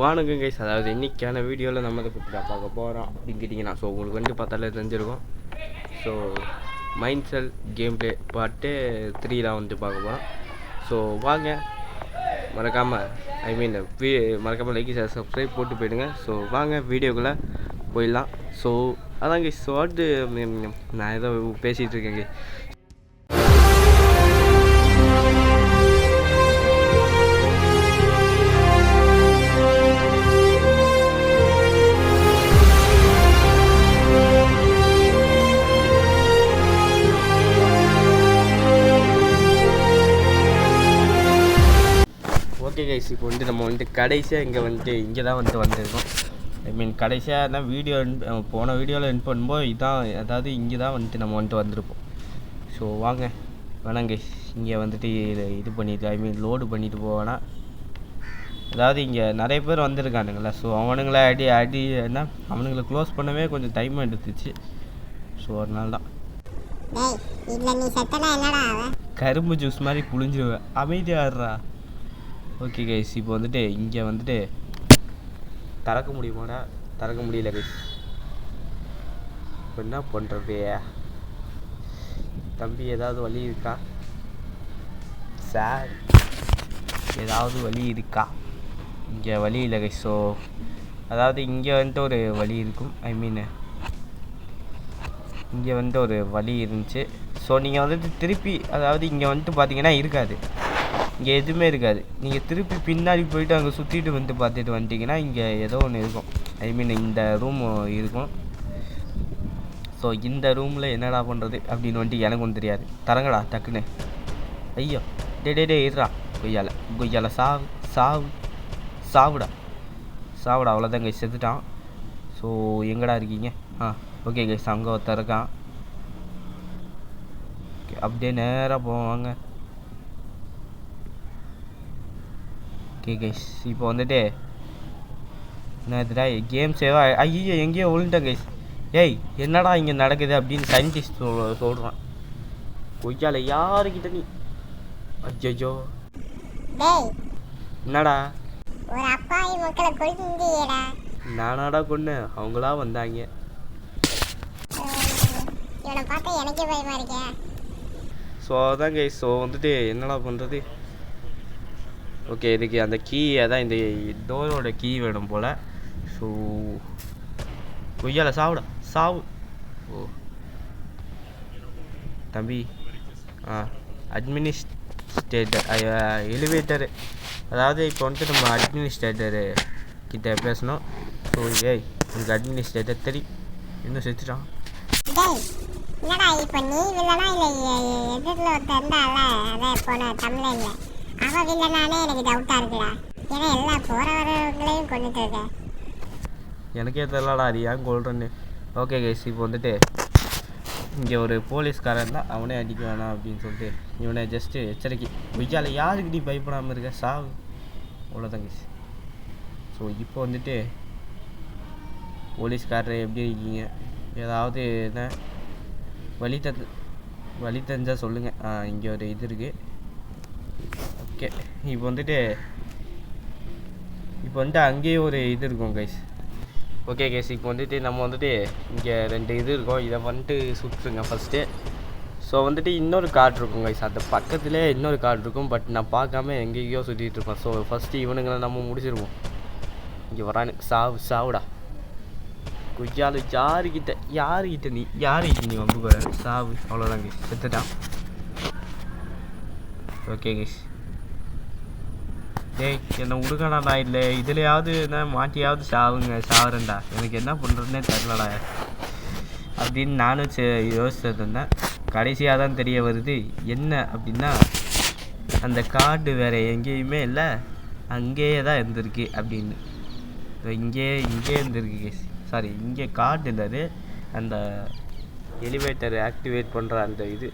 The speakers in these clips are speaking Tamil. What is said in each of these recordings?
வானுங்க கைஸ், அதாவது இன்றைக்கான வீடியோவில் நம்ம இதை பற்றி பார்க்க போகிறோம் அப்படின்னு கேட்டிங்கன்னா, ஸோ உங்களுக்கு வந்து பார்த்தாலே தெரிஞ்சிருக்கும். ஸோ மைண்ட் செல் கேம் ப்ளே பார்ட்டு 3 தான் வந்து பார்க்க போகிறோம். ஸோ வாங்க, மறக்காமல் மறக்காமல் லைக் ஷேர் சப்ஸ்கிரைப் போட்டு போயிடுங்க. ஸோ வாங்க வீடியோக்குள்ளே போயிடலாம். ஸோ அதாங்க ஸோ அடுத்து நான் ஏதோ பேசிகிட்டு இருக்கேங்க. ஓகே கைஸ், இப்போ வந்து நம்ம வந்து கடைசியாக இங்கே தான் வந்திருக்கோம். கடைசியாக தான் போன வீடியோவில் என் பண்ணும்போது இதான், அதாவது இங்கே தான் நம்ம வந்திருப்போம். ஸோ வாங்க வேணாம் கைஸ், இங்கே இது பண்ணிட்டு லோடு பண்ணிட்டு போவேனா. அதாவது இங்கே நிறைய பேர் வந்திருக்கானுங்களா, ஸோ அவனுங்களை என்ன அவனுங்களை க்ளோஸ் பண்ணவே கொஞ்சம் டைம் எடுத்துச்சு. ஸோ அதனால தான் கரும்பு ஜூஸ் மாதிரி புழிஞ்சிருவேன், அமைதியாடுறா. ஓகே கைஸ், இப்போ இங்கே திறக்க முடியுமாடா? திறக்க முடியல கைஸ். இப்போ என்ன பண்ணுறது தம்பி? ஏதாவது வழி இருக்கா சார்? ஏதாவது வழி இருக்கா? இங்கே வழி இல்லை கைஸ். ஸோ அதாவது இங்கே ஒரு வழி இருக்கும். இங்கே ஒரு வழி இருந்துச்சு. ஸோ நீங்கள் திருப்பி, அதாவது இங்கே பார்த்தீங்கன்னா இருக்காது, இங்கே எதுவுமே இருக்காது. நீங்கள் திருப்பி பின்னாடி போயிட்டு அங்கே சுற்றிட்டு பார்த்துட்டு வந்துட்டிங்கன்னா இங்கே ஏதோ ஒன்று இருக்கும். இந்த ரூம் இருக்கும். ஸோ இந்த ரூமில் என்னடா பண்ணுறது அப்படின்னு எனக்கு தெரியாது. தரங்கடா டக்குன்னு. ஐயோ டே இருடா, கொய்யால சாவுடா. அவ்வளோதான் கைஸ், செத்துட்டான். ஸோ எங்கடா இருக்கீங்க? ஓகே கைஸ், அங்கே ஒருத்தர் இருக்கான். அப்படியே நேராக போவாங்க. ஓகே கைஸ், இப்போ என்னதுடா கேம் சேவா? ஐயோ எங்கேயோ விழுந்துட்டேன் கைஸ். ஏய் என்னடா இங்கே நடக்குது அப்படின்னு சயின்டிஸ்ட் சொல்கிறான். கொய்யால யாருக்கிட்ட நீ? அஜ்ஜோ என்னடா? நானாடா கொன்னு? அவங்களா வந்தாங்க. ஸோ அதான் கைஸ். ஸோ என்னடா பண்ணுறது? ஓகே, இதுக்கு அந்த கீ, அதான் இந்த டோரோட கீ வேணும் போல். ஸோ கொய்யால சாவு. ஓ தம்பி, அட்மினிஸ்ட்ரேட்டர் எலிவேட்டரு, அதாவது இப்போ நம்ம அட்மினிஸ்ட்ரேட்டரு கிட்ட பேசணும். ஸோ ஏய், உனக்கு அட்மினிஸ்ட்ரேட்டர் தெரியும், இன்னும் செத்துட்டான். என்னடா இப்போ நீ வில்லனா இல்லை எதிரில் ஒருத்தர் இருந்தால அதை போன தமிழ்ல அவன் வில்லனானே எனக்கு டவுட்டாக இருக்குடா. ஏன்னா எல்லா போகிற வரவங்களையும் கொண்டுட்டு இருக்கேன். எனக்கே தெரியலடா அது ஏன் கொள்றேன்னு. ஓகே கைஸ், இப்போ இங்கே ஒரு போலீஸ்காரன் தான், அவனே அடிக்க வேணாம் அப்படின்னு சொல்லிட்டு இவனை ஜஸ்ட்டு எச்சரிக்கை. விஜயால யாருக்கு நீ பயப்படாமல் இருக்க? சாவு. அவ்வளோதான் கைஸ். ஸோ இப்போ போலீஸ்காரர் எப்படி இருக்கீங்க? ஏதாவது என்ன வழி தெரிஞ்சால் சொல்லுங்கள். இங்கே ஒரு இது இருக்குது. ஓகே, இப்போ அங்கேயே ஒரு இது இருக்கும் கைஸ். ஓகே கைஸ், இப்போ நம்ம இங்கே 2 இது இருக்கும். இதை சுற்றுங்க ஃபஸ்ட்டு. ஸோ இன்னொரு கார்டு இருக்கும் கைஸ், அந்த பக்கத்துலேயே இன்னொரு கார்டு இருக்கும். பட் நான் பார்க்காம எங்கேயோ சுற்றிட்டு இருப்பேன். ஸோ ஃபஸ்ட்டு இவனுங்களை நம்ம முடிச்சிருவோம். இங்கே வரானு சாவுடா. கொய்யால யாருக்கிட்ட நீ வம்பு சாவு. அவ்வளோதான் கைஸ், செத்துட்டான். ஓகே கைஸ், ஏய் என்னை விடுங்கடா. இல்லை இதுலையாவது என்ன மாட்டியாவது சாவுறேன்டா. எனக்கு என்ன பண்ணுறதுனே தெரிலடா அப்படின்னு நானும் யோசிச்சுட்டு இருந்தேன். கடைசியாக தான் தெரிய வருது என்ன அப்படின்னா, அந்த கார்டு வேறு எங்கேயுமே இல்லை, அங்கேயே தான் இருந்திருக்கு அப்படின்னு. இங்கே இருந்திருக்கு கேஸ். சாரி, இங்கே கார்டு இல்லை, அந்த எலிவேட்டர் ஆக்டிவேட் பண்ணுற அந்த இது.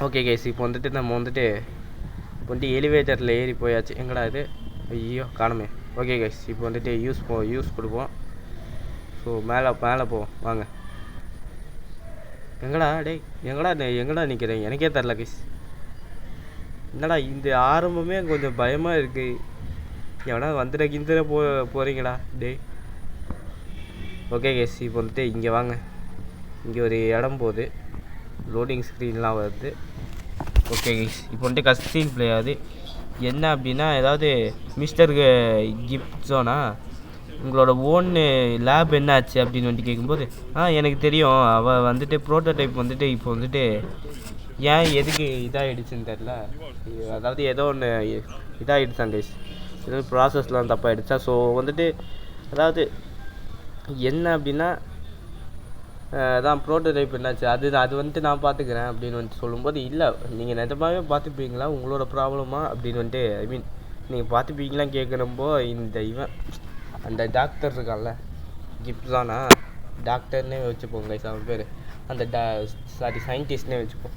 ஓகே கேஸ், இப்போ நம்ம எலிவேட்டரில் ஏறி போயாச்சு. எங்கடா இது? ஐயோ காணுமே. ஓகே கைஸ், இப்போ யூஸ் கொடுப்போம். ஸோ மேலே போவோம் வாங்க. எங்கடா நிற்கிறேன்? எனக்கே தெரில கைஸ். என்னடா இந்த ஆரம்பமே கொஞ்சம் பயமாக இருக்குது. எவனா வந்துட கிந்துட போகிறீங்களா டேய். ஓகே கேஸ், இப்போ வந்துட்டு இங்கே வாங்க. இங்கே ஒரு இடம் போகுது, லோடிங் ஸ்க்ரீன்லாம் வருது. ஓகே கேஸ், இப்போ வந்துட்டு கஸ்டீன் ப்ளே ஆகுது. என்ன அப்படின்னா, ஏதாவது மிஸ்டர் கிப்சோனா உங்களோட ஓன் லேப் என்ன ஆச்சு அப்படின்னு வந்துட்டு கேட்கும்போது, எனக்கு தெரியும், அவள் வந்துட்டு ப்ரோட்டோடைப் வந்துட்டு இப்போ வந்துட்டு ஏன் எதுக்கு இதாகிடுச்சுன்னு தெரில. அதாவது ஏதோ ஒன்று இதாகிடுச்சான் கைஸ், ஏதோ ப்ராசஸ்லாம் தப்பாகிடுச்சா. ஸோ வந்துட்டு அதாவது என்ன அப்படின்னா, அதான் ப்ரோட்டோடைப் என்னாச்சு அது வந்துட்டு நான் பார்த்துக்கிறேன் அப்படின்னு வந்துட்டு சொல்லும்போது, இல்லை நீங்கள் நிஜமாகவே பார்த்துப்பீங்களா, உங்களோட ப்ராப்ளமா அப்படின்னு வந்துட்டு, ஐ மீன் நீங்கள் பார்த்துப்பீங்களான்னு கேட்குறப்போ இந்த அந்த டாக்டர் இருக்கான்ல, கிப்ஸானா டாக்டர்னே வச்சுப்போங்க கைஸ் அவன் பேர், அந்த சயின்டிஸ்ட்னே வச்சுப்போம்.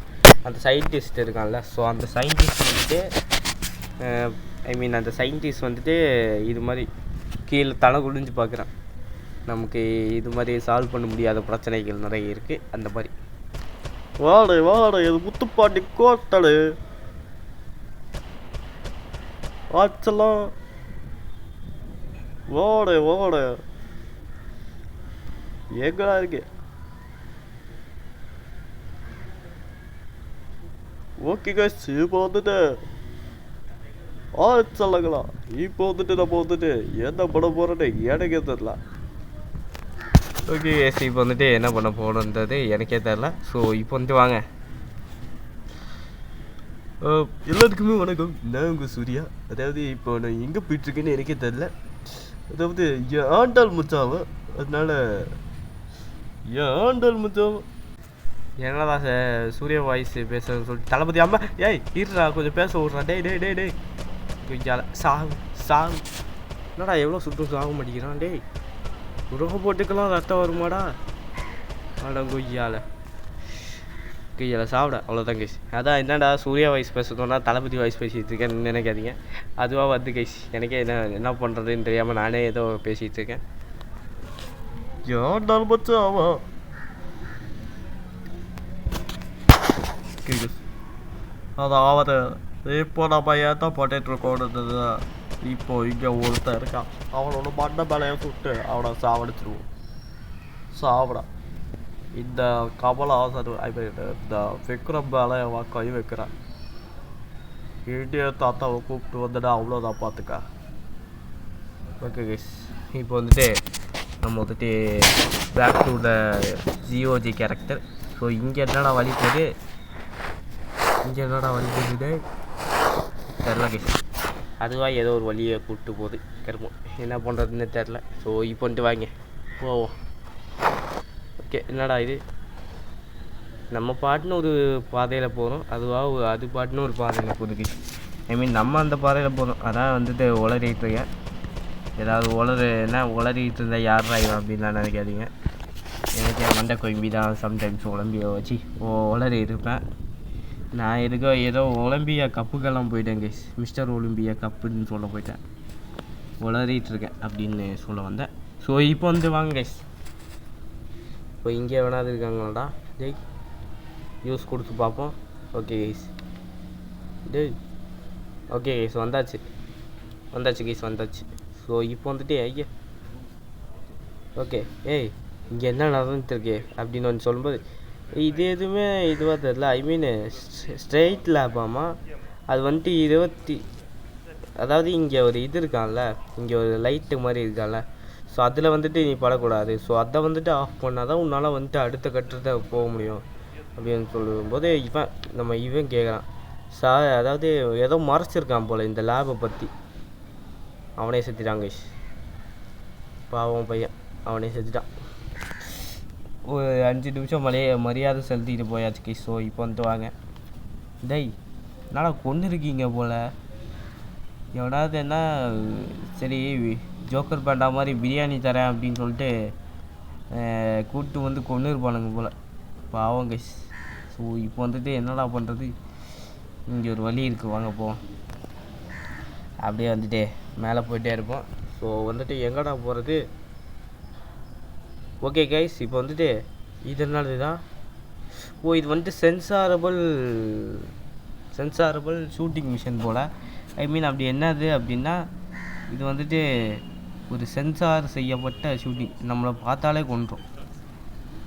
அந்த சயின்டிஸ்ட் இருக்கான்ல, ஸோ அந்த சயின்டிஸ்ட் வந்துட்டு ஐ மீன் அந்த சயின்டிஸ்ட் வந்துட்டு இது மாதிரி கீழே தலை குடிஞ்சு பார்க்குறான். நமக்கு இது மாதிரி சால்வ் பண்ண முடியாத பிரச்சனைகள் நிறைய இருக்குது. அந்த மாதிரி வாடை இது முத்துப்பாண்டி கோட்டலு ஆச்சலாம். வாடை எங்கடா இருக்கு? ஓகே கைஸ், இப்போ வந்துட்டு ஆச்சலங்களா. இப்போ வந்துட்டு நம்ம வந்துட்டு என்ன பண்ண போகிறேன்னு எனக்கே தெரில. ஓகே எஸ், இப்போ வந்துட்டு என்ன பண்ண போகணுன்றது எனக்கே தெரில. ஸோ இப்போ வந்துட்டு வாங்க. எல்லாத்துக்குமே வணக்கம், நான் உங்கள் சூர்யா. அதாவது இப்போ நான் எங்கே போயிட்டுருக்கேன்னு எனக்கே தெரில. அதாவது என் ஆண்டாள் முச்சாவை, அதனால என் ஆண்டாள் முச்சாவை என்னடா சூர்யா வாய்ஸ் பேசுறதுன்னு சொல்லிட்டு தளபதி அம்மா ஏய் இருடா கொஞ்சம் பேச விட்றான். டேய் கொஞ்சம் சாவு என்னடா எவ்வளோ சுட்டு சாக மாட்டேங்கிறான். டேய் உருக போட்டுக்கெல்லாம் ரத்தம் வருமாடா. கொய்யால சாப்பிட அவ்வளோதான் கைஸ். அதான் என்னடா சூர்யா வாய்ஸ் பேசுறதுனா தளபதி வாய்ஸ் பேசிகிட்டு இருக்கேன்னு நினைக்காதீங்க. அதுவாக வந்து கைஸ், எனக்கே என்ன பண்ணுறதுன்னு தெரியாமல் நானே ஏதோ பேசிகிட்டு இருக்கேன். ஏன்டாலும் பச்சா ஆமாம் அதாவது இப்போ நம்ம ஏன் போட்டுட்ருக்கோன்னு இப்போ இங்கே ஒருத்தன் இருக்கான், அவனோட மண்ணை மேலையை சுட்டு அவனை சாவடிச்சிருவோம். சாப்பிட இந்த கமலஹாசன் இந்த விக்ரம் மேலே அவன் கை வைக்கிறான். இந்திய தாத்தாவை கூப்பிட்டு வந்துட்டா அவ்வளோதான் பார்த்துக்க. ஓகே கைஸ், இப்போ வந்துட்டு நம்ம வந்துட்டு back to the G O G character. So இங்கே என்னடா வழி போகுது தெரில கைஸ். அதுவாக ஏதோ ஒரு வழியை கூப்பிட்டு போகுது கருமம், என்ன பண்ணுறதுன்னு தெரில. ஸோ இப்போ வந்துட்டு வாங்க போவோம். ஓகே, என்னடா இது, நம்ம பாட்டுன்னு ஒரு பாதையில் போகிறோம், அது பாட்டுன்னு ஒரு பாதையில் போகுது. ஐ மீன் நம்ம அந்த பாதையில் போகிறோம். அதான் வந்துட்டு உளறிட்டு இருக்கேன். ஏதாவது என்ன உளறிட்டு இருந்தால் யாரா இவன் அப்படின்லாம் நினைக்காதீங்க. எனக்கு என் மண்டை கொம்பி தான் சம்டைம்ஸ் உடம்பியை வச்சு உளறி இருப்பேன். நான் ஏதோ ஒலிம்பியா கப்புக்கெல்லாம் போயிட்டேன் கைஸ், மிஸ்டர் ஒலிம்பியா கப்புன்னு சொல்ல போயிட்டேன், உளறிட்டுருக்கேன் அப்படின்னு சொல்ல வந்தேன். ஸோ இப்போ வந்து வாங்க கைஸ், இப்போ இங்கே வேணாது இருக்காங்களாடா டேய், யூஸ் கொடுத்து பார்ப்போம். ஓகே கைஸ், டேய் ஓகே கைஸ் வந்தாச்சு கைஸ் வந்தாச்சு. ஸோ இப்போ வந்துட்டு ஐயா ஓகே ஏய் இங்கே என்ன நடந்துட்டுருக்கு அப்படின்னு வந்து சொல்லும்போது, இது எதுவுமே இதுவாக தெரில. ஐ மீன் ஸ்ட்ரெயிட் லேபாமா, அது வந்துட்டு அதாவது இங்கே ஒரு இது இருக்கான்ல, இங்கே ஒரு லைட்டு மாதிரி இருக்கான்ல, ஸோ அதில் வந்துட்டு நீ படக்கூடாது. ஸோ அதை வந்துட்டு ஆஃப் பண்ணால் தான் உன்னால் வந்துட்டு அடுத்த கட்டத்தை போக முடியும் அப்படின்னு சொல்லும்போது இவன் கேட்குறான் அதாவது ஏதோ மறைச்சிருக்கான் போல் இந்த லேபை பற்றி. அவனே செத்துட்டான் கைஸ், பாவம் பையன் அவனே செத்துட்டான். ஒரு 5 நிமிஷம் மரியாதை செலுத்திட்டு போயாச்சு கைஸ். ஸோ இப்போ வந்துட்டு வாங்க. டேய் என்னடா கொண்டு இருக்கீங்க போல், எவனாவது என்ன சரி ஜோக்கர் பேண்டா மாதிரி பிரியாணி தரேன் அப்படின்னு சொல்லிட்டு கூப்பிட்டு வந்து கொண்டு இருப்பானுங்க போல், பாவம் கைஸ். ஸோ இப்போ வந்துட்டு என்னடா பண்ணுறது, இங்கே ஒரு வழி இருக்குது வாங்க போவோம். அப்படியே வந்துட்டு மேலே போயிட்டே இருப்போம். ஸோ வந்துட்டு எங்கடா போகிறது. ஓகே கைஸ், இப்போ வந்துட்டு இது என்னது தான், இது வந்துட்டு சென்சாரபிள் ஷூட்டிங் மிஷின் போல். ஐ மீன் அப்படி என்னது அப்படின்னா, இது வந்துட்டு ஒரு சென்சார் செய்யப்பட்ட ஷூட்டிங். நம்மளை பார்த்தாலே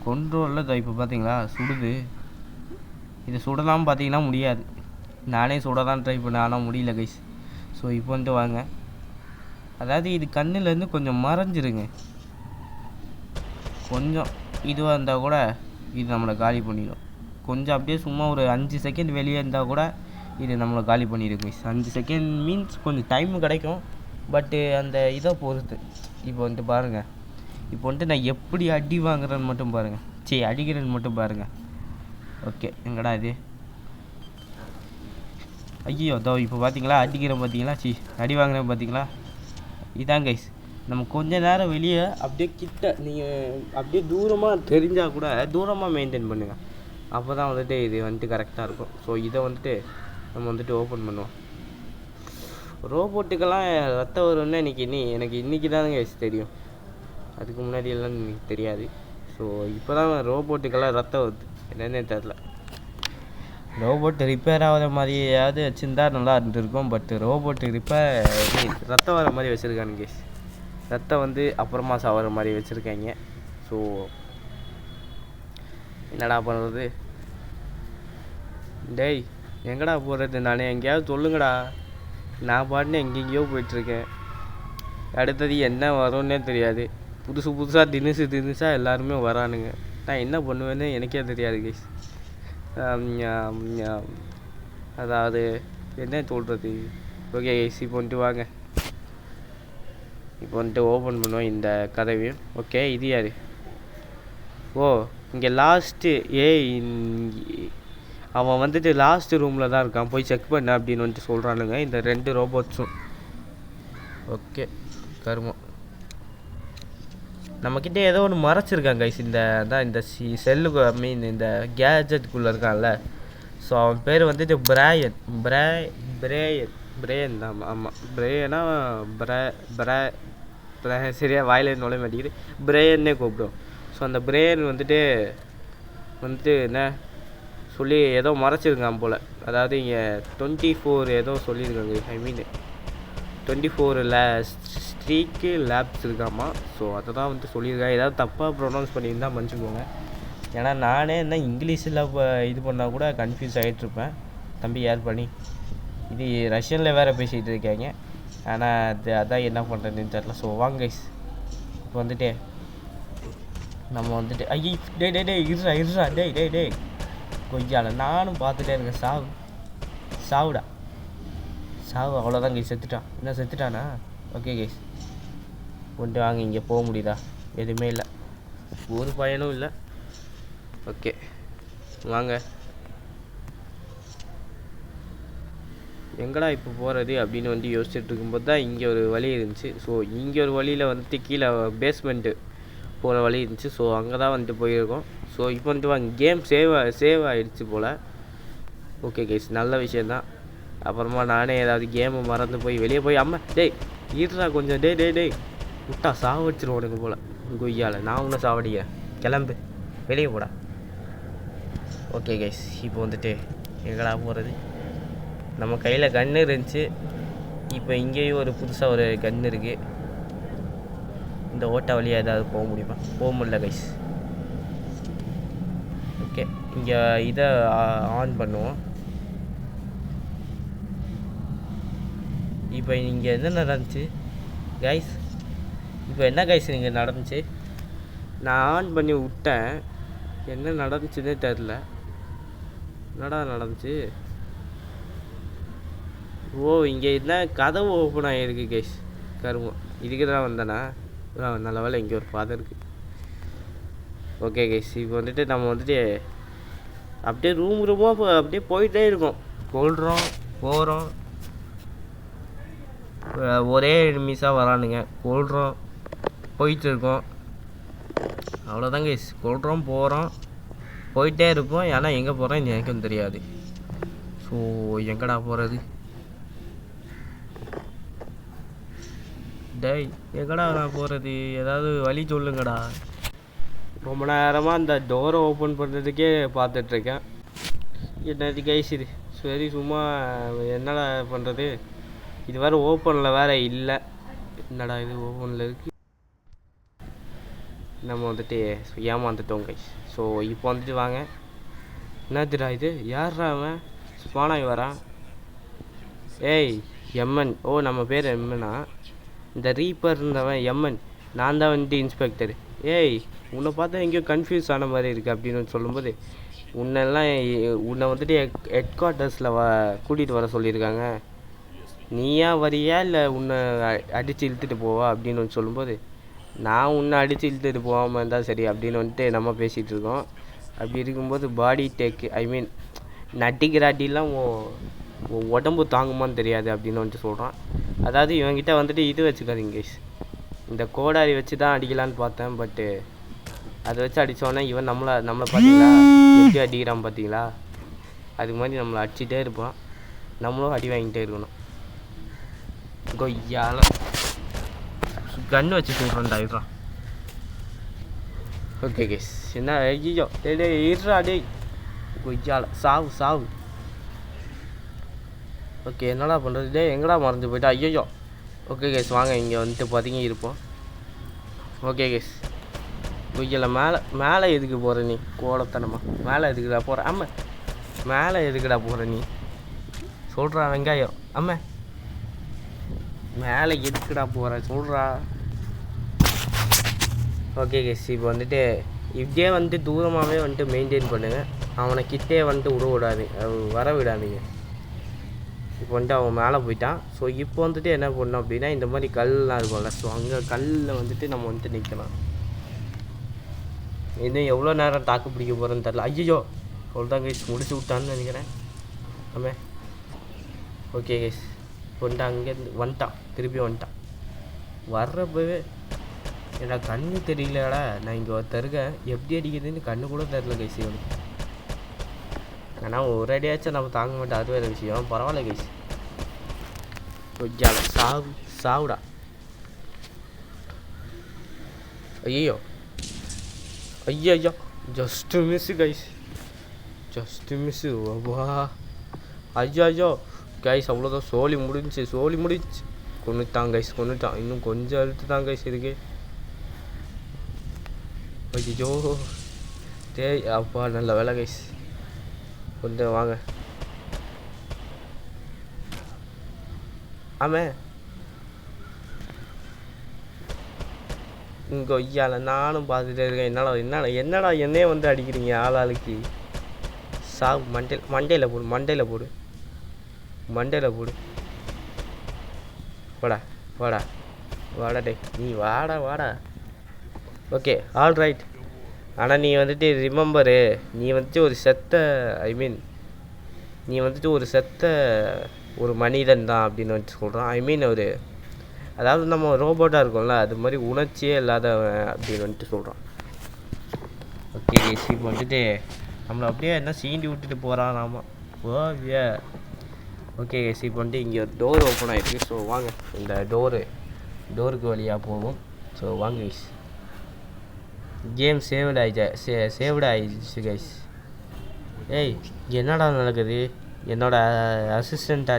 கொன்றோம்ல. இப்போ பார்த்தீங்களா சுடுது. இதை சுடலாம் பார்த்தீங்கன்னா முடியாது. நானே சுட தான் ட்ரை பண்ணேன், ஆனால் முடியல கைஸ். ஸோ இப்போ வந்துட்டு வாங்க, அதாவது இது கண்ணுலேருந்து கொஞ்சம் மறைஞ்சிருங்க. கொஞ்சம் இதுவாக இருந்தால் கூட இது நம்மளை காலி பண்ணிடும். கொஞ்சம் அப்படியே சும்மா ஒரு 5 செகண்ட் வெளியே இருந்தால் கூட இது நம்மளை காலி பண்ணிடும் கைஸ். 5 செகண்ட் மீன்ஸ் கொஞ்சம் டைம் கிடைக்கும், பட்டு அந்த இதை பொறுத்து. இப்போ வந்துட்டு பாருங்கள், இப்போ வந்துட்டு நான் எப்படி அடி வாங்குறேன்னு மட்டும் பாருங்கள். சரி, அடிக்கிறேன்னு மட்டும் பாருங்கள். ஓகே, எங்கடா இது? ஐயோ தோ இப்போ பார்த்தீங்களா அடிக்கிறேன் பார்த்தீங்களா? அடி வாங்குறேன் பார்த்தீங்களா? இதான் கைஸ். நம்ம கொஞ்ச நேரம் வெளியே அப்படியே கிட்ட, நீங்கள் அப்படியே தூரமாக தெரிஞ்சால் கூட தூரமாக மெயின்டைன் பண்ணுங்கள். அப்போ தான் வந்துட்டு இது வந்துட்டு கரெக்டாக இருக்கும். ஸோ இதை வந்துட்டு நம்ம வந்துட்டு ஓப்பன் பண்ணுவோம். ரோபோட்டுக்கெல்லாம் ரத்தம் வரும்னு எனக்கு இன்றைக்கி தான் கைஸ் தெரியும். அதுக்கு முன்னாடியெல்லாம் எனக்கு தெரியாது. ஸோ இப்போ தான் ரோபோட்டுக்கெல்லாம் ரத்தம் வருது, என்னென்னே தெரில. ரோபோட் ரிப்பேர் ஆகிற மாதிரியாவது வச்சுருந்தா நல்லா இருந்திருக்கும். பட் ரோபோட்டு ரத்தம் வர மாதிரி வச்சுருக்காங்க கேஸ். ரத்தம் வந்து அப்புறமா சாவர மாதிரி வச்சுருக்காங்க. ஸோ என்னடா பண்ணுறது? டேய் எங்கடா போகிறது? நானே எங்கேயாவது சொல்லுங்கடா. நான் பாட்டுன்னு எங்கெங்கேயோ போயிட்டுருக்கேன். அடுத்தது என்ன வரும்னே தெரியாது. புதுசாக தினுசாக எல்லாருமே வரானுங்க. நான் என்ன பண்ணுவேன்னு எனக்கே தெரியாது கைஸ். அதாவது என்ன சொல்கிறது? ஓகே கைஸ், இப்போ வந்துட்டு வாங்க, இப்போ வந்துட்டு ஓப்பன் பண்ணுவோம் இந்த கதவையும். ஓகே, இது யார்? ஓ, இங்கே லாஸ்ட்டு அவன் வந்துட்டு லாஸ்ட் ரூமில் தான் இருக்கான், போய் செக் பண்ண அப்படின்னு வந்துட்டு சொல்கிறானுங்க இந்த 2 ரோபோட்ஸும். ஓகே, கருமம். நம்மக்கிட்ட ஏதோ ஒன்று மறைச்சிருக்கான் கைஸ். இந்த செல்லுக்கு மீன் இந்த கேஜெட்டுக்குள்ளே இருக்கான்ல. ஸோ அவன் பேர் வந்துட்டு பிரேயன் தான். ஆமாம், பிரேயனா சரியா வாயில நுழைய மாட்டேங்குது. பிரேயன்னே கூப்பிடும். ஸோ அந்த பிரேயன் வந்துட்டு என்ன சொல்லி ஏதோ மறைச்சிருக்கான் போல். அதாவது இங்கே 24 ஏதோ சொல்லியிருக்காங்க. ஐ மீன் 24 ஸ்ட்ரீக்கு லேப்ஸ் இருக்காமா. ஸோ அதை தான் வந்துட்டு சொல்லியிருக்கேன். ஏதாவது தப்பாக ப்ரொனவுன்ஸ் பண்ணியிருந்தால் மன்னிச்சுக்கோங்க. ஏன்னா நானே என்ன இங்கிலீஷில் இது பண்ணால் கூட கன்ஃபியூஸ் ஆகிட்ருப்பேன். தம்பி யார் பண்ணி இது ரஷ்யனில் வேறு பேசிகிட்டு இருக்காங்க. ஆனால் அதான் என்ன பண்ணுறதுன்னு தெரியல. ஸோ வாங்க கைஸ், இப்போ வந்துட்டு நம்ம வந்துட்டு ஐயோ டே இருறா டே கொஞ்சால நானும் பார்த்துட்டே இருக்கேன். சாவுடா சாவு. அவ்வளோதான் கைஸ், செத்துட்டான். என்ன செத்துட்டானா? ஓகே கைஸ், கொண்டு வாங்க. இங்கே போக முடியுதா? எதுவுமே இல்லை, ஒரு பயனும் இல்லை. ஓகே வாங்க, எங்கடா இப்போ போகிறது அப்படின்னு வந்து யோசிச்சுட்டு இருக்கும்போது தான் இங்கே ஒரு வழி இருந்துச்சு. ஸோ இங்கே ஒரு வழியில் வந்துட்டு கீழே பேஸ்மெண்ட்டு போகிற வழி இருந்துச்சு. ஸோ அங்கே தான் வந்துட்டு போயிருக்கோம். ஸோ இப்போ வந்துட்டு வாங்க, கேம் சேவ் ஆகிடுச்சு போல். ஓகே கைஸ், நல்ல விஷயந்தான். அப்புறமா நானே ஏதாவது கேமை மறந்து போய் வெளியே போய் அம்மா டேய் ஈடுறா கொஞ்சம் டேய் விட்டா சாவடிச்சிருவோனுங்க போல் கொய்யால். நான் ஒன்றும் சாவடிக்கிறேன், கிளம்பு வெளியே போடா. ஓகே கைஸ், இப்போ வந்துட்டு எங்கடா போகிறது? நம்ம கையில் கன்று இருந்துச்சு. இப்போ இங்கேயும் ஒரு புதுசாக ஒரு கன்று இருக்குது. இந்த ஓட்ட வழியாக ஏதாவது போக முடியுமா? போக முடியல கைஸ். ஓகே, இங்கே இதை ஆன் பண்ணுவோம். இப்போ இங்கே என்ன நடந்துச்சு கைஸ்? இப்போ என்ன கைஸ் இங்கே நடந்துச்சு? நான் ஆன் பண்ணி விட்டேன், என்ன நடந்துச்சுன்னே தெரில. என்னடா நடந்துச்சு? ஓ, இங்கே என்ன கதவு ஓப்பன் ஆகிருக்கு கைஸ். கருமம், இதுக்கு தான் வந்தேனா? நல்ல வேலை இங்கே ஒரு பாதை இருக்குது. ஓகே கைஸ், இப்போ வந்துட்டு நம்ம வந்துட்டு அப்படியே ரூமாக அப்படியே போயிட்டே இருக்கோம். கொள்கிறோம், போகிறோம், ஒரே எனிமீஸாக வரானுங்க. கொள்கிறோம், போயிட்டுருக்கோம். அவ்வளோதான் கைஸ், கொள்கிறோம், போகிறோம், போயிட்டே இருப்போம். ஏன்னா எங்கே போகிறோம் எனக்கும் தெரியாது. ஸோ எங்கடா போகிறது? டேய் எங்கடா நான் போகிறது? ஏதாவது வழி சொல்லுங்கடா. ரொம்ப நேரமாக அந்த டோரை ஓப்பன் பண்ணுறதுக்கே பார்த்துட்ருக்கேன். என்னது கைஸ் இது? சரி சும்மா என்னடா பண்ணுறது? இது வேறு ஓப்பனில் வேறு இல்லை. என்னடா இது ஒவ்வொன்றில் இருக்குது. நம்ம வந்துட்டு ஏமாந்துட்டோம் கைஸ். ஸோ இப்போ வந்துட்டு வாங்க. என்னதுடா இது? யார்ரா அவன் ஸ்பானாகி வரான்? ஏய் எம்என். ஓ நம்ம பேர் எம்என்னா? இந்த ரீப்பர் இருந்தவன் எம்என். நான் தான் வந்துட்டு இன்ஸ்பெக்டர். ஏய் உன்னை பார்த்தா எங்கேயோ கன்ஃபியூஸ் ஆன மாதிரி இருக்குது அப்படின்னு சொல்லும்போது, உன்னை வந்துட்டு ஹெட் குவார்ட்டர்ஸில் கூட்டிகிட்டு வர சொல்லியிருக்காங்க. நீயா வரியா இல்லை உன்னை அடித்து இழுத்துட்டு போவா அப்படின்னு சொல்லும்போது, நான் உன்னை அடித்து இழுத்துட்டு போகாமல் இருந்தால் சரி அப்படின்னு வந்துட்டு நம்ம பேசிகிட்டு இருக்கோம். அப்படி இருக்கும்போது பாடி டேக்கு நட்டிக்கிறாட்டிலாம் உடம்பு தாங்குமான்னு தெரியாது அப்படின்னு வந்துட்டு சொல்கிறான். அதாவது இவங்கிட்ட வந்துட்டு இது வச்சுக்காதீங்க கைஸ், இந்த கோடாரி வச்சு தான் அடிக்கலான்னு பார்த்தேன். பட்டு அதை வச்சு அடித்தோன்னே இவன் நம்மளை பார்த்தீங்களா எப்படி அடிக்கிறான் பார்த்தீங்களா? அது மாதிரி நம்மளை அடிச்சுட்டே இருப்பான். நம்மளும் அடி வாங்கிட்டே இருக்கணும். கொய்யால கன்று வச்சு சொல்கிறேன் ஆயிடுறான். ஓகே கைஸ் என்ன ஐயோ டே இருறா டே கொய்யால சாவு. ஓகே என்னடா பண்ணுறது? டே எங்கடா மறைஞ்சு போயிட்டா? ஐயோ. ஓகே கைஸ் வாங்க இங்கே வந்துட்டு பதுங்கி இருப்போம். ஓகே கைஸ் கொய்யால மேலே எதுக்கு போகிற நீ? கோலத்தனமா மேலே எதுக்குடா போகிற? ஆமாம் மேலே எதுக்குடா போகிற நீ? சொல்கிறா வெங்காயம். ஆமாம் மேலே எதுக்குடா போகிற சொல்கிறா. ஓகே கைஸ் இப்போ வந்துட்டு இப்படியே வந்துட்டு தூரமாகவே வந்துட்டு மெயின்டைன் பண்ணுங்கள். அவனை கிட்டே வந்துட்டு வர விடாதீங்க. இப்போ வந்துட்டு அவன் மேலே போயிட்டான். ஸோ இப்போ வந்துட்டு என்ன பண்ணோம் அப்படின்னா, இந்த மாதிரி கல்லாம் இருக்கும்ல, ஸோ அங்கே கல்லில் வந்துட்டு நம்ம வந்துட்டு நிற்கலாம். இன்னும் எவ்வளோ நேரம் தாக்கு பிடிக்க போகிறேன்னு தெரில. ஐயோ அவ்வளோதான் கைஸ் முடிச்சு விட்டான்னு நினைக்கிறேன். ஆமாம் ஓகே கைஸ் வந்துட்டு அங்கேருந்து வந்துட்டான். திருப்பி வந்துட்டான். வர்றப்பவே எனக்கு கண்ணு தெரியலடா. நான் இங்கே ஒருத்தருக்கேன், எப்படி அடிக்கிறதுன்னு கண்ணு கூட தெரில கைஸ் இவனுக்கு. ஆனால் ஒரு அடியாச்சும் நம்ம தாங்க மாட்டோம், அது வேறு விஷயம். பரவாயில்ல கைஸ். கொஞ்சம் சாவுடா. ஐயோ just miss guys, just miss. வா ஐயோ கைஸ் அவ்வளோதான். சோலி முடிஞ்சு கொண்டுட்டான் கைஸ், கொண்டுட்டான். இன்னும் கொஞ்சம் அழுத்து தான் கைஸ் இருக்கு. ஐயோ டேய் அப்பா நல்ல வேலை கைஸ். கொஞ்சம் வாங்க. ஆமாம் இங்கே ஐயால நானும் பார்த்துட்டே இருக்கேன். என்னடா என்னையே வந்து அடிக்கிறீங்க ஆளுக்கு? சாவு. மண்டையில் போடு. வாடா டே நீ வாடா. Okay all right. ஆனால் நீ வந்துட்டு ரிமெம்பரு, நீ வந்துட்டு ஒரு செத்த ஒரு மனிதன் தான் அப்படின்னு வந்துட்டு சொல்கிறான். அதாவது நம்ம ரோபோட்டாக இருக்கோம்ல, அது மாதிரி உணர்ச்சியே இல்லாதவன் அப்படின்னு வந்துட்டு சொல்கிறான். ஓகே இப்போ வந்துட்டு நம்மளை அப்படியே என்ன சீண்டி விட்டுட்டு போகிறான் நாம. ஓவியா ஓகே இப்போ வந்துட்டு இங்கே ஒரு டோர் ஓப்பன் ஆகிருக்கு. ஸோ வாங்க இந்த டோருக்கு வழியாக போவோம். ஸோ வாங்க கைஸ். கேம் சேவ்டு ஆயிடுச்சு கைஸ். ஏய் என்னடா நடக்குது? என்னோடய அசிஸ்டண்ட்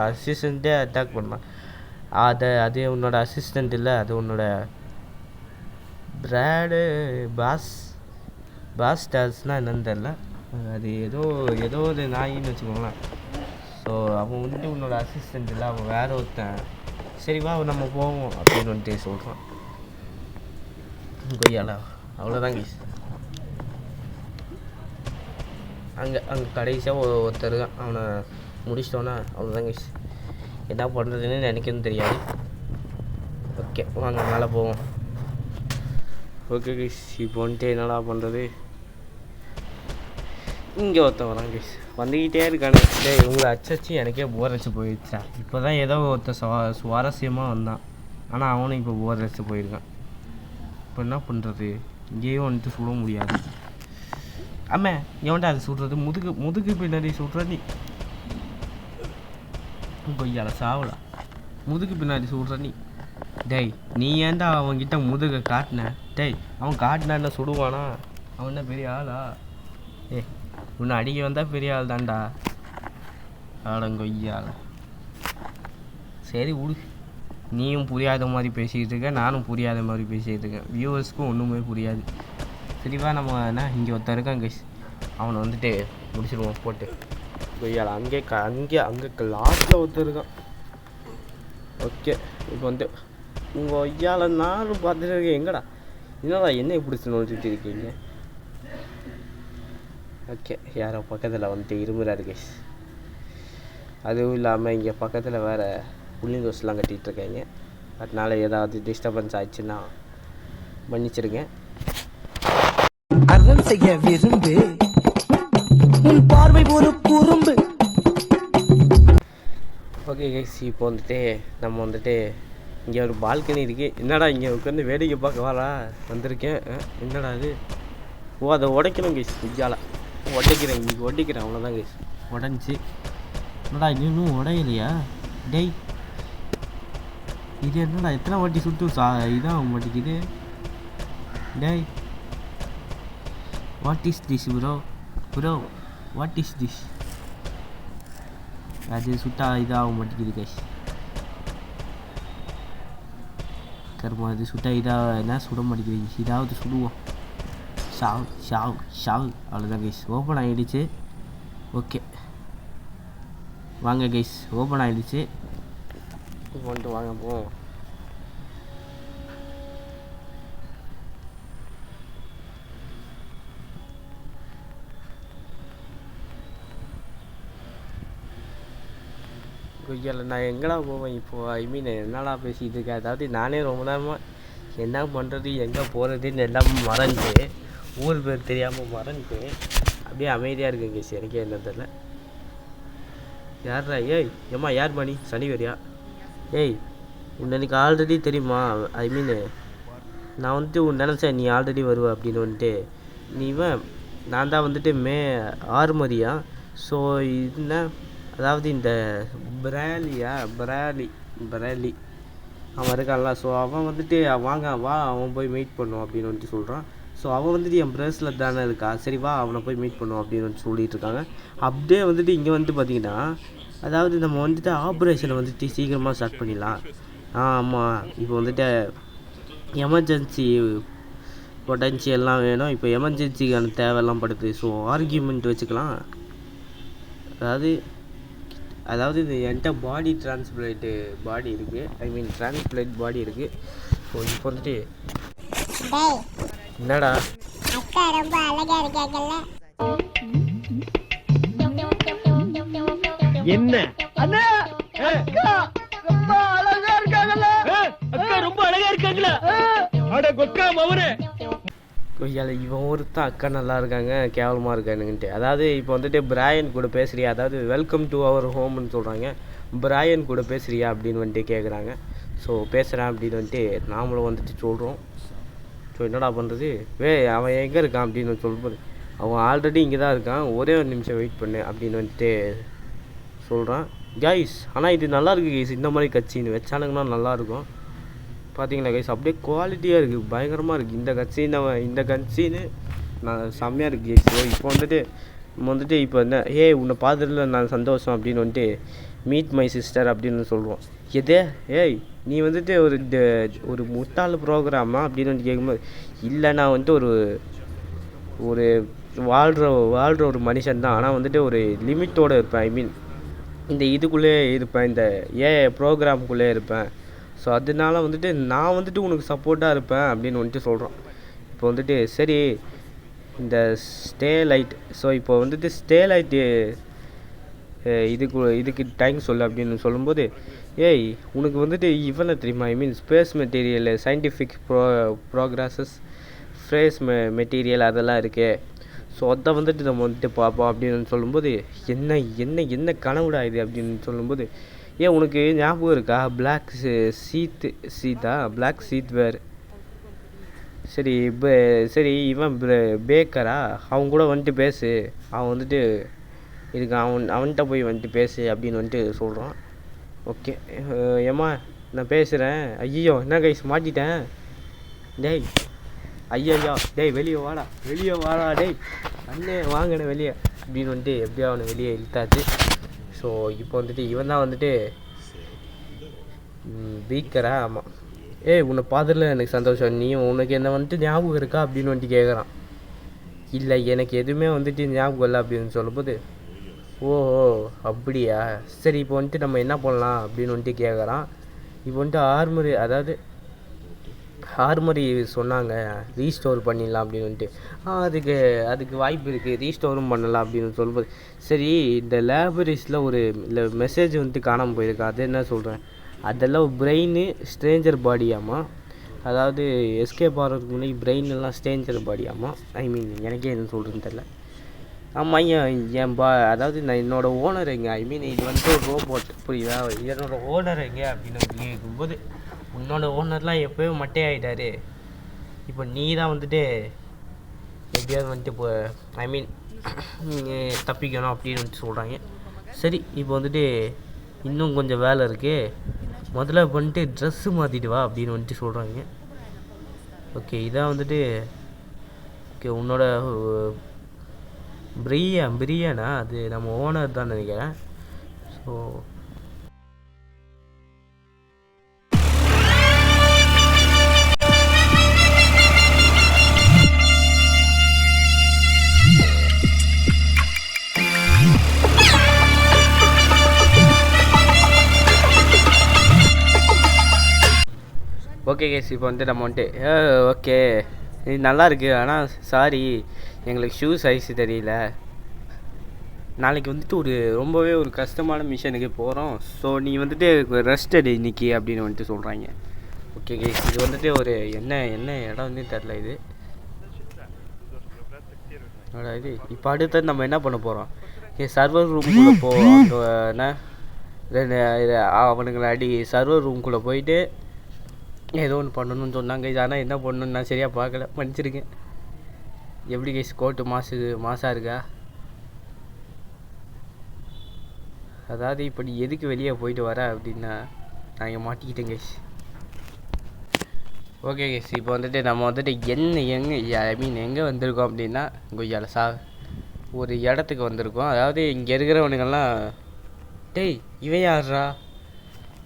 அசிஸ்டண்ட்டே அட்டாக் பண்ணான். அது உன்னோட அசிஸ்டண்ட் இல்லை, அது உன்னோட பாஸ் டாஸ்னால் என்னன்னு தெரில. அது ஏதோ ஒரு நாயின்னு வச்சுக்கோங்களேன். ஸோ அவன் வந்துட்டு உன்னோட அசிஸ்டண்ட் இல்லை, அவன் வேற ஒருத்தன். சரி வா நம்ம போவோம் அப்படின்னு வந்துட்டு சொல்கிறான். கொய்யால அவ்வளோதான் கைஸ். அங்கே கடைசியாக ஒருத்தர் தான், அவனை முடிச்சிட்டோன்னா அவ்வளோதான் கைஸ். என்ன பண்ணுறதுன்னு எனக்குன்னு தெரியாது. ஓகே வாங்க மேலே போவோம். ஓகே கைஸ் இப்போ வந்துட்டு என்னடா பண்ணுறது? இங்கே ஒருத்தன் வரான் கைஸ், வந்துக்கிட்டே இருக்கானு. இவங்களை அச்சச்சு எனக்கே போர் அடிச்சு போயிடுச்சா. இப்போ தான் ஏதோ ஒருத்தன் சுவாரஸ்யமாக வந்தான், ஆனால் அவனும் இப்போ போர் அடிச்சு போயிருக்கான். இப்போ என்ன பண்ணுறது? இங்கேயும் வந்துட்டு சுட முடியாது. ஆமாம் எவன்டா அது சுடுறது? முதுகு பின்னாடி சுடுற நீ. கொய்யால சாவலா. முதுகு பின்னாடி சுடுற நீ. டேய் நீ ஏன்டா அவன்கிட்ட முதுகை காட்டின? டேய் அவன் காட்டினான்னு சுடுவானா? அவன் என்ன பெரிய ஆளா? உன்னை அடிக்க வந்தால் பெரிய ஆள் தான்டா. ஆடங்கொய்யால. சரி விடு. நீயும் புரியாத மாதிரி பேசிக்கிட்டு இருக்க, நானும் புரியாத மாதிரி பேசிக்கிட்டு இருக்கேன். வியூவர்ஸ்க்கும் ஒன்றுமே புரியாது. சரிவா, நம்ம என்ன இங்கே ஒருத்தன் இருக்கான் கைஸ், அவனை வந்துட்டு முடிச்சிடுவோம் போட்டு. கொய்யால அங்கே லாஸ்ட்டில் ஒருத்தர் இருக்கான். ஓகே, இப்போ வந்து உங்கள் ஐயால நானும் பார்த்துட்டு இருக்கேன். எங்கடா என்னடா என்ன இப்படி நோச்சிட்டு இருக்கீங்க? ஓகே, யாரோ பக்கத்தில் வந்துட்டு இருமுறாரு கைஸ். அதுவும் இல்லாமல் இங்கே பக்கத்தில் வேறு புள்ளிங்கோஸ்லாம் கட்டிகிட்டு இருக்காங்க. அதனால ஏதாவது டிஸ்டர்பன்ஸ் ஆயிடுச்சுன்னா மன்னிச்சிருங்க. அறம் செய்ய விரும்பு, உன் பார்வை ஒரு குறும்பு. ஓகே கைஸ், இப்போ வந்துட்டு நம்ம வந்துட்டு இங்கே ஒரு பால்கனி இருக்குது. என்னடா இங்கே உட்காந்து வேடிக்கை பார்க்க வாடா வந்திருக்கேன். என்னடா இது? ஓ, அதை உடைக்கணும் கைஸ். இந்தியாவில் உடைக்கிறேன், இன்றைக்கி உடைக்கிறேன், அவ்வளோதான் கைஸ். உடஞ்சி என்னடா இன்னும் உடையலையா? டேய், இது என்னடா எத்தனை வாட்டி சுட்டு இதாக மாட்டேங்குது? டேய், what is this bro what is this? அது சுட்டா இதாக மாட்டேங்குது கைஸ். கருமா, அது சுட்டா இதாக என்ன சுட மாட்டேங்குது. இதாவது சுடுவோம். ஷாவ் அவ்வளோதான் கைஸ். ஓப்பன் ஆகிடுச்சு. ஓகே வாங்க கைஸ், ஓப்பன் ஆகிடுச்சு. வந்துட்டு வாங்க போவோம். கொய்யால நான் எங்கடா போவேன் இப்போது? ஐ மீன் என்னடா பேசிகிட்டு இருக்கேன்? அதாவது நானே ரொம்ப நேரமாக என்ன பண்ணுறது எங்கே போகிறதுன்னு எல்லாம் மறந்து, ஊர் பேர் தெரியாமல் மறந்து அப்படியே அமைதியாக இருக்கேன் கேஸ். எனக்கே என்ன தெரில. யார்ரா? ஏய் ஏம்மா, யார் மணி சனி வரியா? ஏய், உன்னை எனக்கு ஆல்ரெடி தெரியுமா? ஐ மீன் நான் வந்துட்டு உன் நினச்சேன் நீ ஆல்ரெடி வருவ அப்படின்னு வந்துட்டு. நீவன் நான் தான் வந்துட்டு மே 6 மதியா. ஸோ என்ன, அதாவது இந்த பிராலி அவன் இருக்கான்ல. ஸோ அவன் வந்துட்டு வாங்க வா அவன் போய் மீட் பண்ணுவோம் அப்படின்னு வந்துட்டு சொல்கிறான். ஸோ அவன் வந்துட்டு என் பிரேஸில் தானே இருக்கா, சரி வா அவனை போய் மீட் பண்ணுவோம் அப்படின்னு வந்துட்டு சொல்லிகிட்டு இருக்காங்க. அப்படியே வந்துட்டு இங்கே வந்துட்டு பார்த்தீங்கன்னா, அதாவது நம்ம வந்துட்டு ஆப்ரேஷனை வந்துட்டு சீக்கிரமாக ஸ்டார்ட் பண்ணிடலாம். ஆமாம், இப்போ வந்துட்டு எமர்ஜென்சி பொட்டன்ஷியல்லாம் வேணும். இப்போ எமர்ஜென்சிக்கான தேவையெல்லாம் படுது. ஸோ ஆர்கியூமெண்ட் வச்சுக்கலாம். அதாவது இது என்கிட்ட பாடி டிரான்ஸ்பிளேட்டு பாடி இருக்குது. ஐ மீன் டிரான்ஸ்பிளேட் பாடி இருக்குது. ஸோ இப்போ வந்துட்டு என்னடா அக்கா ரொம்ப அழகா இருக்காங்கல்ல? என்ன அண்ணா, அக்கா ரொம்ப அழகா இருக்காங்கல்ல? அக்கா ரொம்ப அழகா இருக்காங்கல்ல? அட கொக்கா மவனே. கொய்யால இவன் ஒருத்தான் அக்கா நல்லா இருக்காங்க கேவலமாக இருக்கானுங்கன்ட்டு. அதாவது இப்போ வந்துட்டு பிராயன் கூட பேசுகிறியா, அதாவது வெல்கம் டு அவர் ஹோம்னு சொல்கிறாங்க. பிராயன் கூட பேசுகிறியா அப்படின்னு வந்துட்டு கேட்குறாங்க. ஸோ பேசுகிறேன் அப்படின்னு வந்துட்டு நாமளும் வந்துட்டு சொல்கிறோம். ஸோ என்னடா பண்ணுறது? அவன் எங்கே இருக்கான் அப்படின்னு சொல்லும்போது, அவன் ஆல்ரெடி இங்கே தான் இருக்கான், ஒரே ஒரு நிமிஷம் வெயிட் பண்ணு அப்படின்னு வந்துட்டு சொல்கிறான். கைஸ் ஆனால் இது நல்லாயிருக்கு கைஸ். இந்த மாதிரி கட்சின்னு வச்சானுங்கன்னா நல்லாயிருக்கும். பார்த்தீங்களா கைஸ், அப்படியே குவாலிட்டியாக இருக்குது, பயங்கரமாக இருக்குது இந்த கட்சின்னு நான் செம்மையாக இருக்குது கைஸ். ஸோ இப்போ வந்துட்டு இப்போ என்ன, உன்னை பார்த்துட்டு நான் சந்தோஷம் அப்படின்னு வந்துட்டு மீட் மை சிஸ்டர் அப்படின்னு சொல்லுவோம். ஏய் நீ வந்துட்டு ஒரு முட்டாள் ப்ரோக்ராமா அப்படின்னு வந்து கேட்கும்போது, இல்லை நான் வந்துட்டு ஒரு வாழ்கிற ஒரு மனுஷன் தான், ஆனால் வந்துட்டு ஒரு லிமிட்டோடு இருப்பேன். ஐ மீன் இந்த இதுக்குள்ளே இருப்பேன், இந்த ப்ரோக்ராமுக்குள்ளே இருப்பேன். ஸோ அதனால வந்துட்டு நான் வந்துட்டு உனக்கு சப்போர்ட்டாக இருப்பேன் அப்படின்னு வந்துட்டு சொல்கிறோம். இப்போ வந்துட்டு சரி இந்த ஸ்டே லைட், ஸோ இப்போ வந்துட்டு ஸ்டே லைட்டு இதுக்கு டைம் சொல்லு அப்படின்னு சொல்லும்போது, உனக்கு வந்துட்டு இவனை தெரியுமா? I mean space material, scientific progresses, space material அதெல்லாம் இருக்கே. ஸோ அதை வந்துட்டு நம்ம வந்துட்டு பார்ப்போம் அப்படின்னு சொல்லும்போது, என்ன கனவுடா இது அப்படின்னு சொல்லும்போது, உனக்கு ஞாபகம் இருக்கா பிளாக் சீத் வேர்? சரி இவன் பேக்கரா, அவன் கூட வந்துட்டு பேசு, அவன் வந்துட்டு இருக்கான், அவன்கிட்ட போய் வந்துட்டு பேசு அப்படின்னு வந்துட்டு சொல்கிறான். ஓகே ஏம்மா நான் பேசுகிறேன். ஐயோ என்ன கைஸ் மாட்டிட்டேன். டேய் வெளியே வாடா டேய் அண்ணே வாங்கினே வெளியே அப்படின்னு வந்துட்டு எப்படியோ அவனை வெளியே இழுத்தாச்சு. ஸோ இப்போ வந்துட்டு இவன் தான் வந்துட்டு பீக்கரா? ஆமாம். ஏய் உன்னை பார்த்துல எனக்கு சந்தோஷம். நீ உனக்கு என்ன வந்துட்டு ஞாபகம் இருக்கா அப்படின்னு வந்துட்டு கேட்குறான். இல்லை எனக்கு எதுவுமே வந்துட்டு ஞாபகம் இல்லை அப்படின்னு சொல்லும்போது, ஓஹோ அப்படியா, சரி இப்போ வந்துட்டு நம்ம என்ன பண்ணலாம் அப்படின்னு வந்துட்டு கேட்குறான். இப்போ வந்துட்டு ஆர்மரி, அதாவது ஆர்மரி சொன்னாங்க ரீஸ்டோர் பண்ணிடலாம் அப்படின்னு வந்துட்டு, அதுக்கு வாய்ப்பு இருக்குது, ரீஸ்டோரும் பண்ணலாம் அப்படின்னு சொல்லும்போது, சரி இந்த லேபரீஸில் ஒரு இல்லை மெசேஜ் வந்துட்டு காணாமல் போயிருக்கு, அது என்ன சொல்கிறேன், அதெல்லாம் பிரெயின் ஸ்ட்ரேஞ்சர் பாடியாமா, அதாவது எஸ்கேப் ஆகிறதுக்கு முன்னாடி பிரெயின் எல்லாம் ஸ்ட்ரேஞ்சர் பாடியாமா. ஐ மீன் எனக்கே என்ன சொல்கிறதுன்னு தெரில. ஆமாம் என் அதாவது நான் என்னோடய ஓனர் எங்கே, ஐ மீன் இது வந்துட்டு ஒரு ரோபோட், புரியுதா, என்னோடய ஓனர் எங்கே அப்படின்னு கேட்கும்போது, உன்னோட ஓனர்லாம் எப்போயோ மட்டையாயிட்டாரு, இப்போ நீ தான் வந்துட்டு எப்படியாவது வந்துட்டு இப்போ ஐ மீன் தப்பிக்கணும் அப்படின்னு வந்துட்டு சொல்கிறாங்க. சரி இப்போ வந்துட்டு இன்னும் கொஞ்சம் வேலை இருக்குது, முதல்ல வந்துட்டு ட்ரெஸ்ஸு மாற்றிட்டு வா அப்படின்னு வந்துட்டு சொல்கிறாங்க. ஓகே இதான் வந்துட்டு ஓகே உன்னோட பிரியாணா, அது நம்ம ஓனர் தான் நினைக்கிறேன். ஸோ ஓகே கேஸ், இப்போ வந்துட்டு நம்ம வந்துட்டு ஓகே இது நல்லா இருக்குது, ஆனால் சாரி எங்களுக்கு ஷூ சைஸ் தெரியல, நாளைக்கு வந்துட்டு ரொம்பவே ஒரு கஷ்டமான மிஷனுக்கு போகிறோம், ஸோ நீ வந்துட்டு ரெஸ்ட் எடு இன்னைக்கு அப்படின்னு வந்துட்டு சொல்கிறாங்க. ஓகே கேஸ், இது வந்துட்டு என்ன இடம் வந்து தெரில, இது இது இப்போ அடுத்தது நம்ம என்ன பண்ண போகிறோம், சர்வர் ரூம்குள்ளே போவோம், அவனுங்களை அடி சர்வர் ரூம்குள்ளே போயிட்டு ஏதோ ஒன்று பண்ணணும்னு சொன்னாங்க, ஆனால் என்ன பண்ணணுன்னு நான் சரியாக பார்க்கல, மன்னிச்சிருக்கேன். எப்படி கைஸ் கோட்டு மாசாக இருக்கா, அதாவது இப்போ நீ எதுக்கு வெளியே போயிட்டு வர அப்படின்னா நான் இங்கே மாட்டிக்கிட்டேன் கைஸ். ஓகே கைஸ், இப்போ வந்துட்டு நம்ம வந்துட்டு ஐ மீன் எங்கே வந்திருக்கோம் அப்படின்னா கொய்யால ஒரு இடத்துக்கு வந்திருக்கோம், அதாவது இங்கே இருக்கிறவனுங்கெல்லாம் டேய் இவன் யாரா,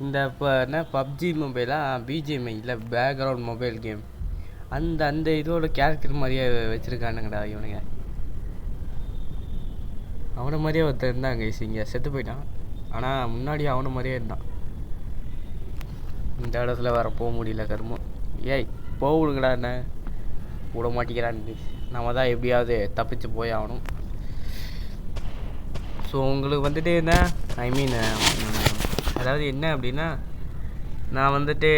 இந்த இப்போ என்ன பப்ஜி மொபைலா பிஜிஎம்ஐ இல்லை பேக்ரவுண்ட் மொபைல் கேம் அந்த இதோட கேரக்டர் மாதிரியே வச்சுருக்கானுங்கடா இவனுங்க, அவனை மாதிரியே ஒருத்தர் இருந்தாங்க இங்கே செத்து போயிட்டான், ஆனால் முன்னாடி அவனை மாதிரியே இருந்தான். இந்த இடத்துல வேறு போக முடியல கருமம், ஏய் போகணுங்கடா, என்ன விட மாட்டேங்கிறான்னு, நம்ம தான் எப்படியாவது தப்பிச்சு போய் ஆகணும். ஸோ உங்களுக்கு வந்துட்டு என்ன ஐ மீன் அதாவது என்ன அப்படின்னா, நான் வந்துட்டு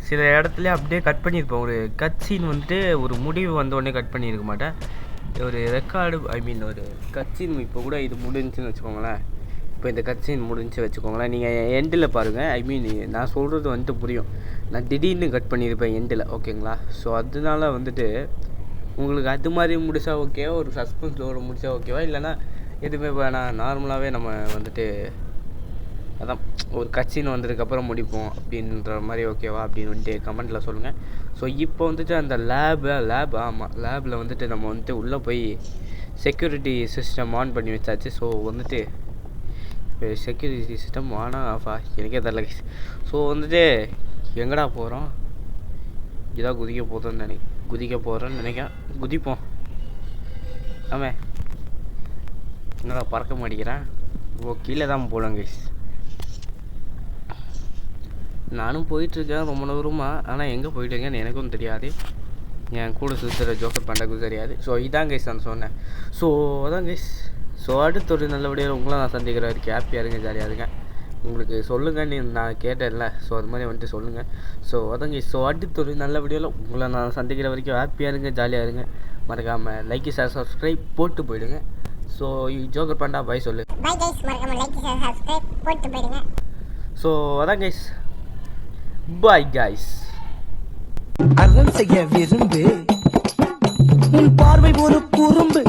சில இடத்துல அப்படியே கட் பண்ணியிருப்பேன், ஒரு கட் சீன் வந்துட்டு ஒரு முடிவு வந்தோடனே கட் பண்ணியிருக்க மாட்டேன், ஒரு ரெக்கார்டு ஐ மீன் ஒரு கட் சீன் இப்போ கூட இது முடிஞ்சுன்னு வச்சுக்கோங்களேன், இப்போ இந்த கட் சீன் முடிஞ்சு வச்சுக்கோங்களேன், நீங்கள் எண்டில் பாருங்கள், ஐ மீன் நான் சொல்கிறது வந்துட்டு புரியும், நான் திடீர்னு கட் பண்ணியிருப்பேன் எண்டில், ஓகேங்களா. ஸோ அதனால வந்துட்டு உங்களுக்கு அது மாதிரி முடிச்சா ஓகேவா, ஒரு சஸ்பென்ஸோடு முடிச்சா ஓகேவா, இல்லைனா எதுவுமே வேணாம் நார்மலாகவே நம்ம வந்துட்டு அதான் ஒரு கட்சின்னு வந்ததுக்கப்புறம் முடிப்போம் அப்படின்ற மாதிரி ஓகேவா அப்படின்னு வந்துட்டு கமெண்ட்டில் சொல்லுங்கள். ஸோ இப்போ வந்துட்டு அந்த லேபில் வந்துட்டு நம்ம வந்துட்டு உள்ளே போய் செக்யூரிட்டி சிஸ்டம் ஆன் பண்ணி வச்சாச்சு. ஸோ வந்துட்டு இப்போ செக்யூரிட்டி சிஸ்டம் ஆனா ஆஃபா எனக்கே தெரில. ஸோ வந்துட்டு எங்கடா போகிறோம், இதான் குதிக்க போகிறோன்னு நினைக்கிறேன், குதிப்போம். ஆமே என்னடா பறக்க மாட்டேங்கிறேன், கீழே தான் போகலாம் கைஸ். நானும் போயிட்டுருக்கேன் ரொம்ப தூரமாக, ஆனால் எங்கே போயிட்டுருக்கேன்னு எனக்கும் தெரியாது, என் கூட சுற்றுற ஜோக்கர் பண்ணுறதுக்கும் தெரியாது. ஸோ இதான் கைஸ் நான் சொன்னேன். ஸோ அதான் கைஸ். ஸோ அடுத்த ஒரு நல்லபடியாக உங்களை நான் சந்திக்கிற வரைக்கும் ஹாப்பியாக இருங்க, ஜாலியாக இருங்க. உங்களுக்கு சொல்லுங்கன்னு நான் கேட்டேன்ல, ஸோ அது மாதிரி வந்துட்டு சொல்லுங்கள். ஸோ அதான் கைஸ். ஸோ அடுத்த ஒரு நல்லபடியாக உங்களை நான் சந்திக்கிற வரைக்கும் ஹாப்பியாக இருங்க, ஜாலியாக இருங்க. மறக்காமல் லைக் ஷேர் சப்ஸ்கிரைப் போட்டு போயிடுங்க. ஸோ ஜோக்கர் பண்ணா பாய் சொல்லு. பை கைஸ், மறக்காம லைக் ஷேர் சப்ஸ்கிரைப் போட்டு போயிடுங்க. ஸோ அதான் கைஸ், பாய் கைஸ். அறம் செய்ய விரும்பு, உன் பார்வை ஒரு குறும்பு.